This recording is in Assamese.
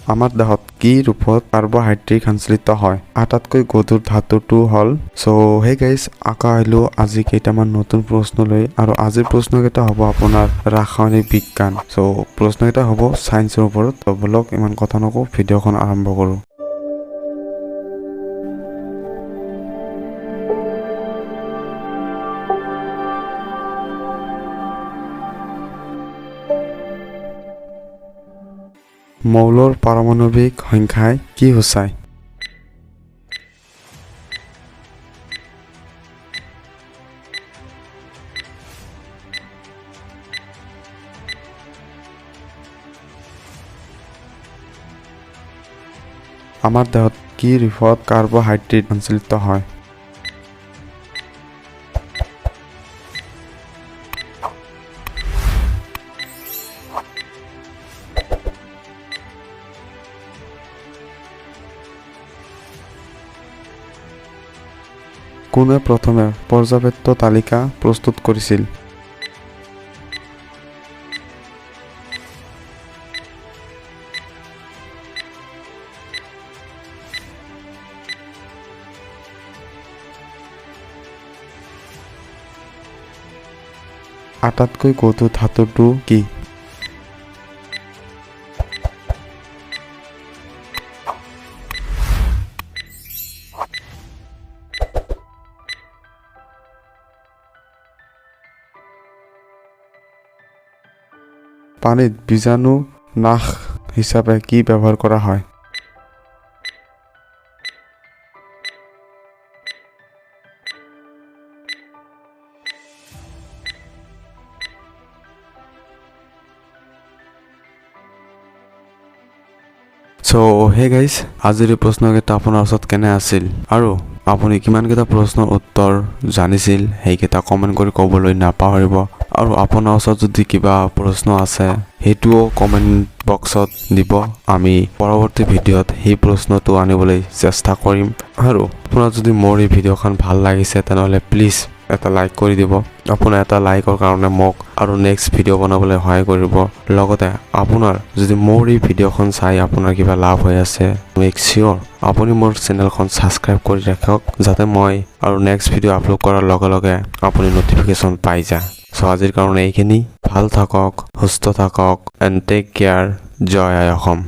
আমাৰ দেহত কি ৰূপত কাৰ্বহাইড্ৰেট সঞ্চালিত হয় আটাইতকৈ গধুৰ ধাতুটো হ'ল সো হে গাইস আকা আহিলো আজি কেইটামান নতুন প্ৰশ্ন লৈ আৰু আজিৰ প্ৰশ্নকেইটা হ'ব আপোনাৰ ৰাসায়নিক বিজ্ঞান সো প্ৰশ্নকেইটা হ'ব সায়েন্সৰ ওপৰত তো বলক ইমান কথা নকওঁ ভিডিঅ'খন আৰম্ভ কৰোঁ মৌলৰ পাৰমাণৱিক সংখ্যাই কি সূচায় আমাৰ দেহত কি ৰূপত কাৰ্বহাইড্ৰেট সঞ্চালিত হয় কোনে প্ৰথমে পৰ্যাপ্ত তালিকা প্ৰস্তুত কৰিছিল আটাইতকৈ গধুৰ ধাতুটো কি পানীত বীজাণু নাশ হিচাপে কি ব্যৱহাৰ কৰা হয় সো হে গাইস আজিৰ প্ৰশ্নকেইটা আপোনাৰ ওচৰত কেনে আছিল আৰু আপুনি কিমানকেইটা প্ৰশ্নৰ উত্তৰ জানিছিল সেইকেইটা কমেন্ট কৰি ক'বলৈ নাপাহৰিব আৰু আপোনাৰ ওচৰত যদি কিবা প্ৰশ্ন আছে হেতুও কমেন্ট বক্সত দিব আমি পৰৱৰ্তী ভিডিঅ'ত সেই প্ৰশ্নটো আনিবলৈ চেষ্টা কৰিম আৰু আপোনাৰ যদি মোৰ এই ভিডিঅ'খন ভাল লাগিছে তেনেহ'লে প্লিজ এটা লাইক কৰি দিব আপোনাৰ এটা লাইকৰ কাৰণে মোক আৰু নেক্সট ভিডিঅ' বনাবলৈ সহায় কৰিব লগতে আপোনাৰ যদি মোৰ এই ভিডিঅ'খন চাই আপোনাৰ কিবা লাভ হৈ আছে মেক চিয়ৰ আপুনি মোৰ চেনেলখন ছাবস্ক্ৰাইব কৰি ৰাখক যাতে মই আৰু নেক্সট ভিডিঅ' আপলোড কৰাৰ লগে লগে আপুনি নটিফিকেশ্যন পাই যায় সো আজিৰ কাৰণে এইখিনি ভাল থাকক সুস্থ থাকক এণ্ড টেক কেয়াৰ জয় অসম